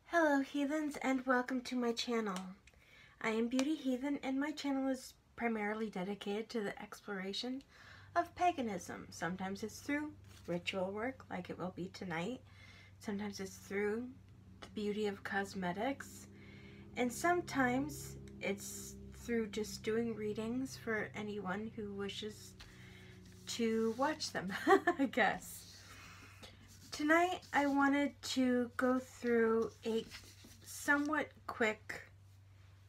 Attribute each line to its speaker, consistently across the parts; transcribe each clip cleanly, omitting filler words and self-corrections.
Speaker 1: Hello heathens, and welcome to my channel. I am Beauty Heathen, and my channel is primarily dedicated to the exploration of paganism. Sometimes it's through ritual work, like it will be tonight. Sometimes it's through the beauty of cosmetics. And sometimes it's through just doing readings for anyone who wishes to watch them, I guess. Tonight I wanted to go through a somewhat quick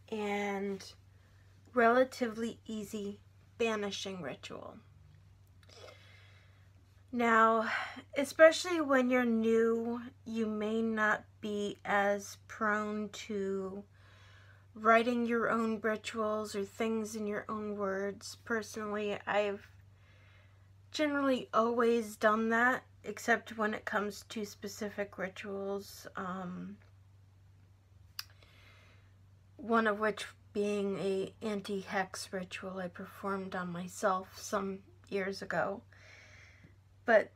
Speaker 1: and relatively easy banishing ritual. Now, especially when you're new, you may not be as prone to writing your own rituals or things in your own words. Personally, I've generally always done that, except when it comes to specific rituals, one of which being a anti-hex ritual I performed on myself some years ago. But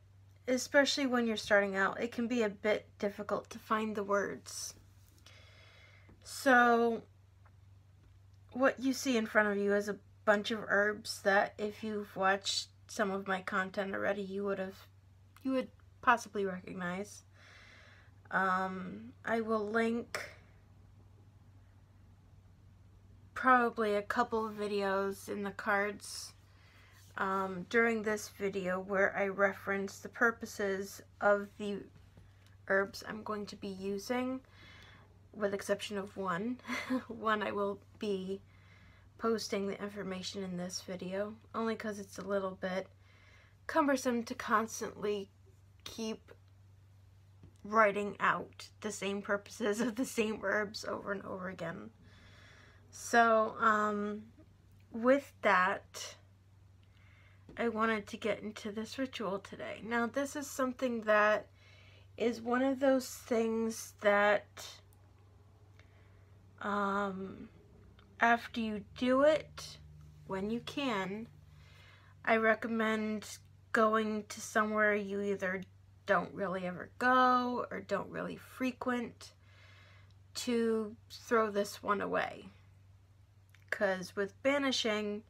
Speaker 1: especially when you're starting out, it can be a bit difficult to find the words. So what you see in front of you is a bunch of herbs that, if you've watched some of my content already, you would possibly recognize. I will link probably a couple of videos in the cards during this video where I reference the purposes of the herbs I'm going to be using, with exception of one. One I will be posting the information in this video, only because it's a little bit cumbersome to constantly keep writing out the same purposes of the same herbs over and over again. So, with that, I wanted to get into this ritual today. Now, this is something that is one of those things that, after you do it, when you can, I recommend going to somewhere you either don't really ever go or don't really frequent to throw this one away. Because with banishing,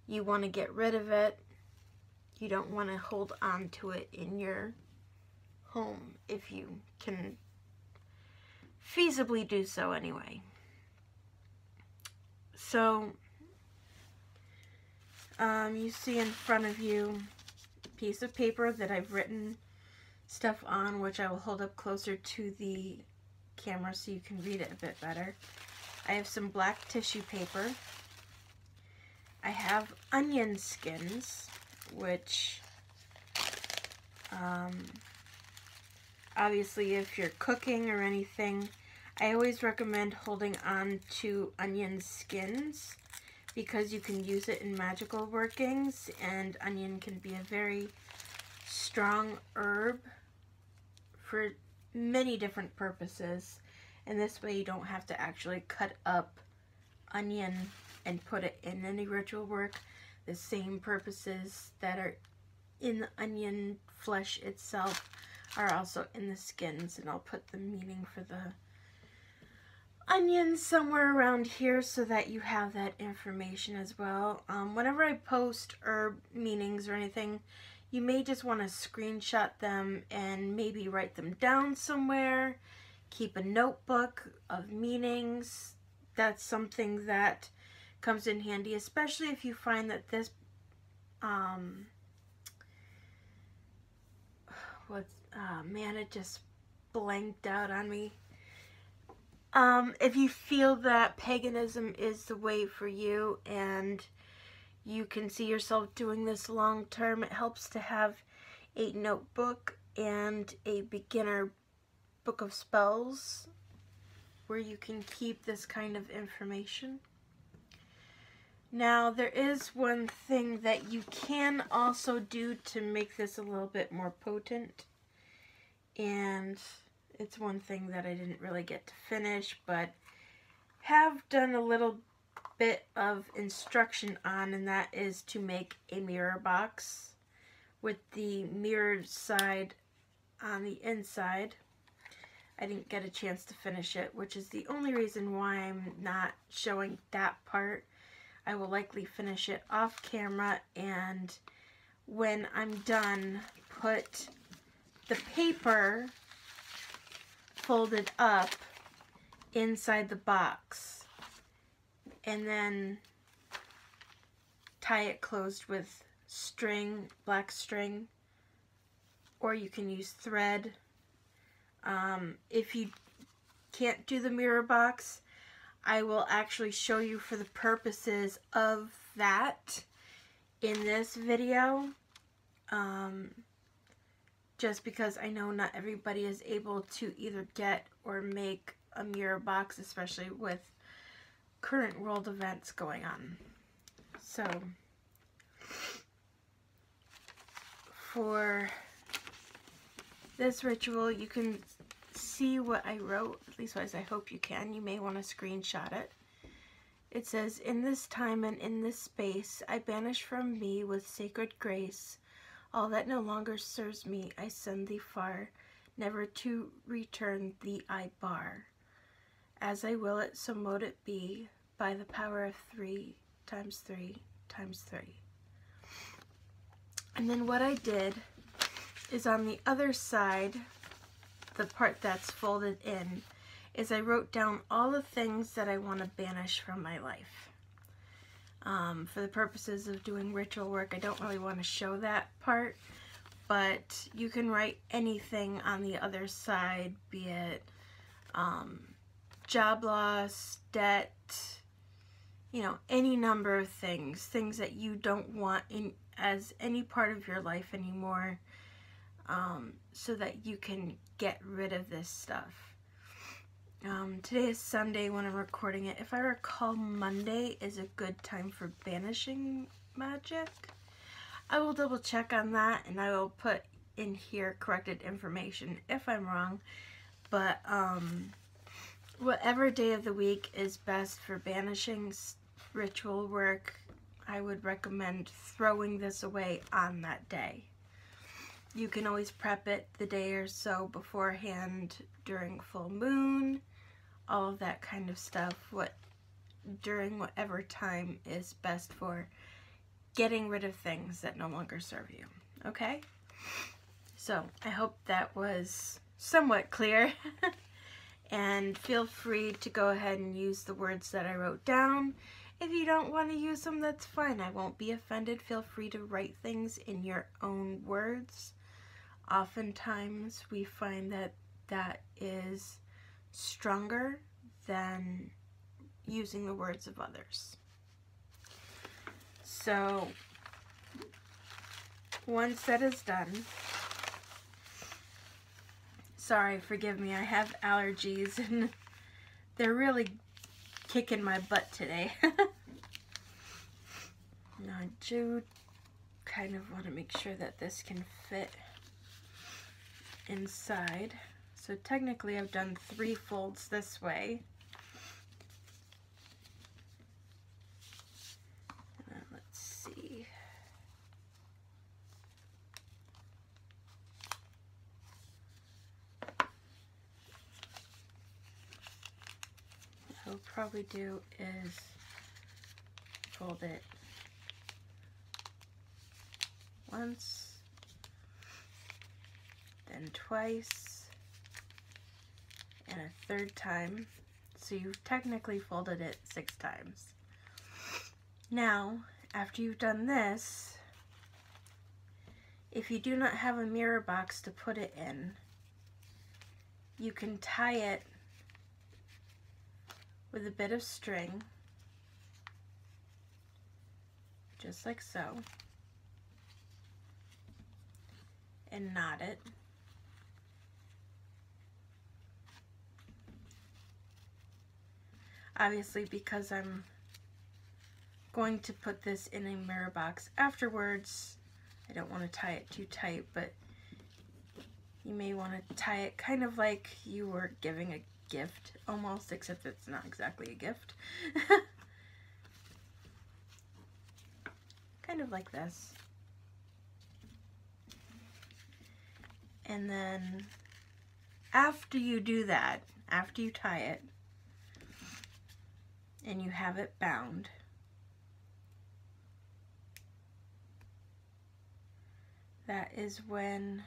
Speaker 1: you want to get rid of it. You don't want to hold on to it in your home if you can feasibly do so anyway. So, you see in front of you a piece of paper that I've written stuff on, which I will hold up closer to the camera so you can read it a bit better. I have some black tissue paper. I have onion skins, which obviously if you're cooking or anything, I always recommend holding on to onion skins because you can use it in magical workings, and onion can be a very strong herb for many different purposes. And this way you don't have to actually cut up onion and put it in any ritual work. The same purposes that are in the onion flesh itself are also in the skins, and I'll put the meaning for the onions somewhere around here so that you have that information as well. Whenever I post herb meanings or anything, you may just want to screenshot them and maybe write them down somewhere. Keep a notebook of meanings. That's something that comes in handy, especially if you find that this man, it just blanked out on me. If you feel that paganism is the way for you and you can see yourself doing this long term, it helps to have a notebook and a beginner book of spells where you can keep this kind of information. Now, there is one thing that you can also do to make this a little bit more potent, and it's one thing that I didn't really get to finish, but have done a little bit of instruction on, and that is to make a mirror box with the mirrored side on the inside. I didn't get a chance to finish it, which is the only reason why I'm not showing that part. I will likely finish it off camera, and when I'm done, put the paper folded up inside the box and then tie it closed with string, black string, or you can use thread. If you can't do the mirror box, I will actually show you for the purposes of that in this video, just because I know not everybody is able to either get or make a mirror box, especially with current world events going on. So for this ritual, you can see what I wrote, at least as I hope you can. You may want to screenshot it. It says, "In this time and in this space, I banish from me with sacred grace all that no longer serves me. I send thee far, never to return thee I bar. As I will it, so mote it be, by the power of 3 times 3 times 3. And then what I did is on the other side, the part that's folded in, is I wrote down all the things that I want to banish from my life. For the purposes of doing ritual work, I don't really want to show that part, but you can write anything on the other side, be it job loss, debt, you know, any number of things that you don't want in as any part of your life anymore, so that you can get rid of this stuff. Today is Sunday when I'm recording it. If I recall, Monday is a good time for banishing magic. I will double check on that, and I will put in here corrected information if I'm wrong. But whatever day of the week is best for banishing ritual work, I would recommend throwing this away on that day. You can always prep it the day or so beforehand during full moon, all of that kind of stuff, during whatever time is best for getting rid of things that no longer serve you. Okay? So I hope that was somewhat clear. And feel free to go ahead and use the words that I wrote down. If you don't want to use them, that's fine. I won't be offended. Feel free to write things in your own words. Oftentimes we find that that is stronger than using the words of others. So once that is done, sorry, forgive me, I have allergies and they're really kicking my butt today. Now I do kind of want to make sure that this can fit inside. So technically I've done 3 folds this way. And then let's see. What I'll probably do is fold it once, then twice, and a 3rd time. So you've technically folded it 6 times. Now, after you've done this, if you do not have a mirror box to put it in, you can tie it with a bit of string, just like so, and knot it. Obviously, because I'm going to put this in a mirror box afterwards, I don't want to tie it too tight, but you may want to tie it kind of like you were giving a gift almost, except it's not exactly a gift. Kind of like this. And then after you do that, after you tie it and you have it bound, that is when,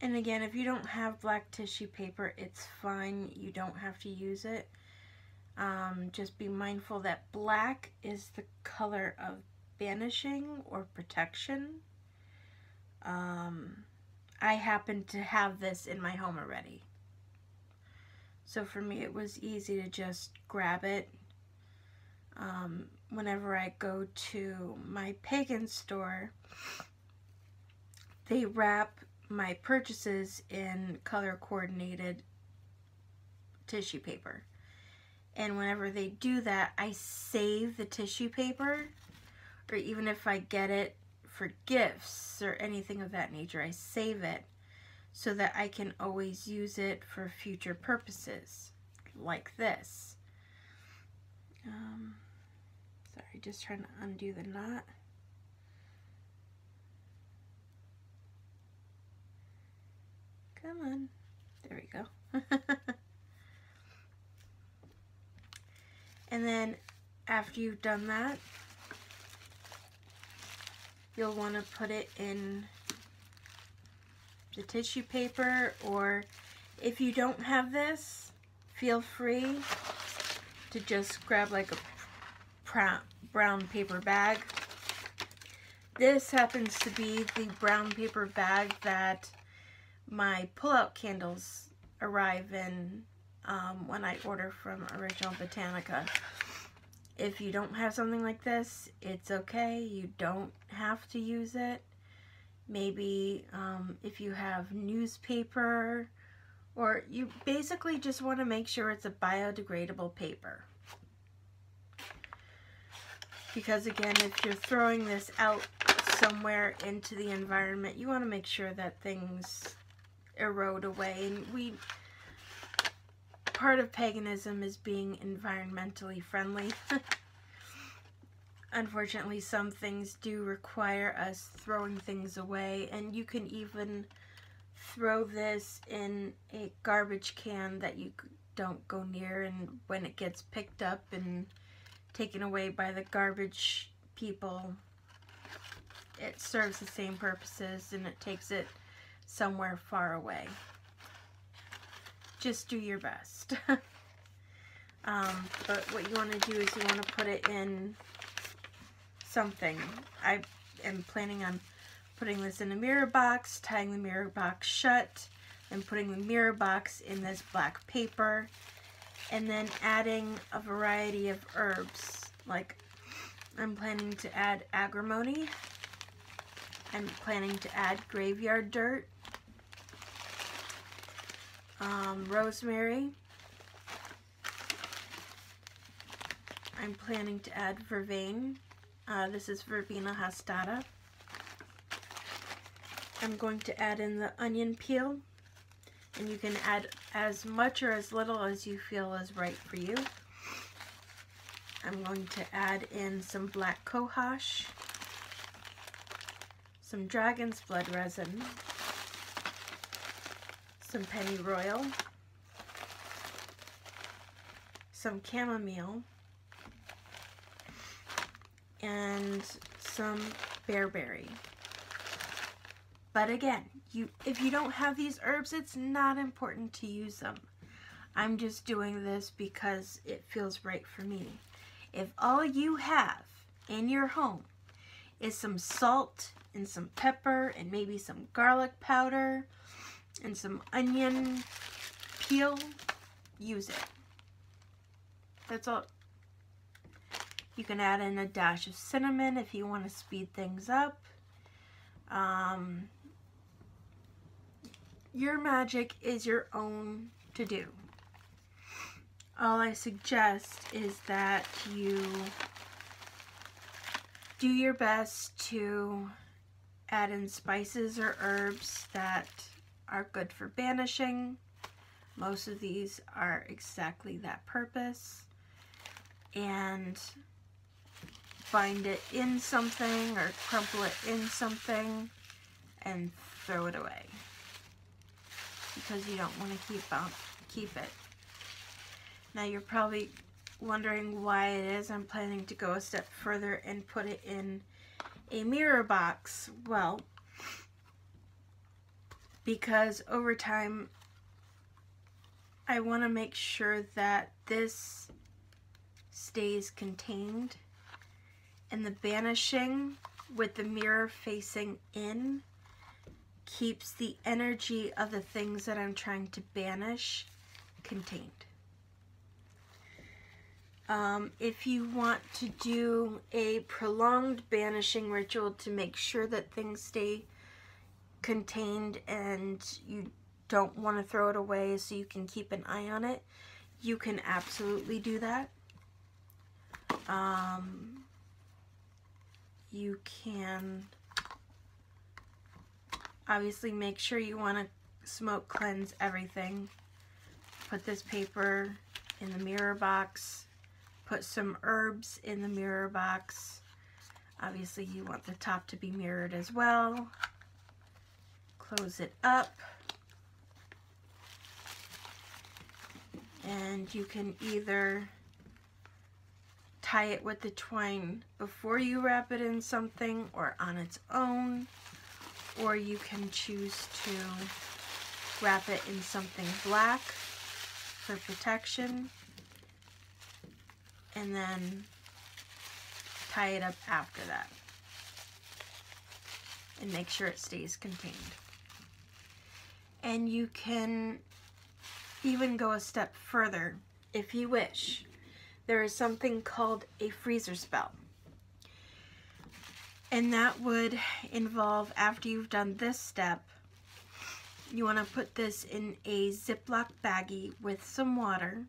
Speaker 1: and again, if you don't have black tissue paper, it's fine. You don't have to use it. Just be mindful that black is the color of banishing or protection. I happen to have this in my home already. So for me, it was easy to just grab it. Whenever I go to my pagan store, they wrap my purchases in color coordinated tissue paper. And whenever they do that, I save the tissue paper, or even if I get it for gifts or anything of that nature, I save it so that I can always use it for future purposes, like this. Sorry, just trying to undo the knot. Come on. There we go. And then after you've done that, you'll want to put it in the tissue paper, or if you don't have this, feel free to just grab like a brown paper bag. This happens to be the brown paper bag that my pull-out candles arrive in when I order from Original Botanica. If you don't have something like this, it's okay. You don't have to use it. Maybe if you have newspaper, or you basically just want to make sure it's a biodegradable paper. Because again, if you're throwing this out somewhere into the environment, you want to make sure that things erode away. And part of paganism is being environmentally friendly. Unfortunately, some things do require us throwing things away, and you can even throw this in a garbage can that you don't go near, and when it gets picked up and taken away by the garbage people, it serves the same purposes and it takes it somewhere far away. Just do your best. But what you want to do is you want to put it in something. I am planning on putting this in a mirror box, tying the mirror box shut, and putting the mirror box in this black paper, and then adding a variety of herbs. Like, I'm planning to add agrimony. I'm planning to add graveyard dirt, rosemary. I'm planning to add vervain. This is Verbena hastata. I'm going to add in the onion peel, and you can add as much or as little as you feel is right for you. I'm going to add in some black cohosh, some dragon's blood resin, some pennyroyal, some chamomile, and some bearberry. But again, if you don't have these herbs, it's not important to use them. I'm just doing this because it feels right for me. If all you have in your home is some salt and some pepper and maybe some garlic powder and some onion peel, use it. That's all. You can add in a dash of cinnamon if you want to speed things up. Your magic is your own to do. All I suggest is that you do your best to add in spices or herbs that are good for banishing. Most of these are exactly that purpose. And bind it in something or crumple it in something and throw it away, because you don't want to keep it. Now you're probably wondering why it is I'm planning to go a step further and put it in a mirror box. Well, because over time I want to make sure that this stays contained, and the banishing with the mirror facing in keeps the energy of the things that I'm trying to banish contained. If you want to do a prolonged banishing ritual to make sure that things stay contained and you don't want to throw it away so you can keep an eye on it, you can absolutely do that. You can obviously make sure you want to smoke cleanse everything. Put this paper in the mirror box. Put some herbs in the mirror box. Obviously you want the top to be mirrored as well. Close it up. And you can either tie it with the twine before you wrap it in something or on its own, or you can choose to wrap it in something black for protection and then tie it up after that and make sure it stays contained. And you can even go a step further if you wish. There is something called a freezer spell. And that would involve, after you've done this step, you want to put this in a Ziploc baggie with some water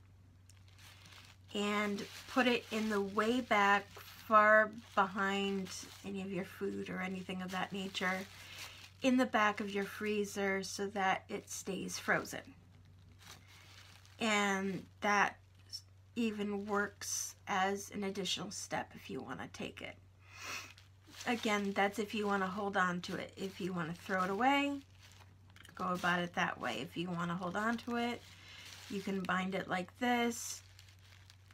Speaker 1: and put it in the way back, far behind any of your food or anything of that nature, in the back of your freezer so that it stays frozen. And that even works as an additional step if you want to take it. Again, that's if you want to hold on to it. If you want to throw it away, go about it that way. If you want to hold on to it, you can bind it like this,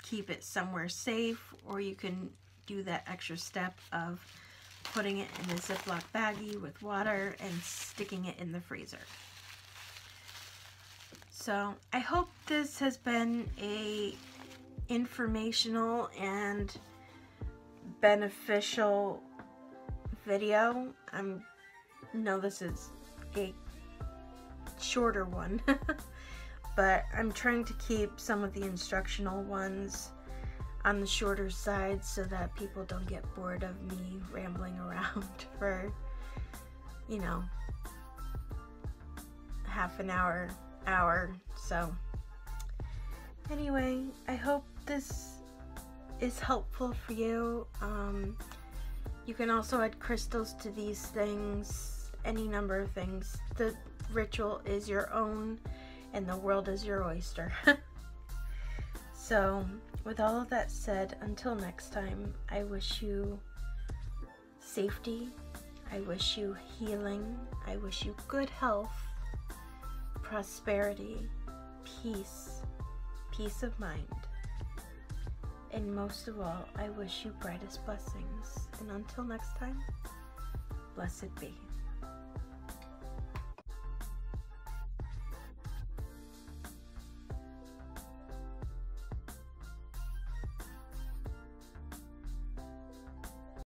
Speaker 1: keep it somewhere safe, or you can do that extra step of putting it in a Ziploc baggie with water and sticking it in the freezer. So I hope this has been a informational and beneficial video. I know this is a shorter one, but I'm trying to keep some of the instructional ones on the shorter side so that people don't get bored of me rambling around for, you know, half an hour. So anyway, I hope this is helpful for you. You can also add crystals to these things, any number of things. The ritual is your own and the world is your oyster. So with all of that said, until next time, I wish you safety, I wish you healing, I wish you good health, prosperity, peace, peace of mind, and most of all, I wish you brightest blessings. And until next time, blessed be.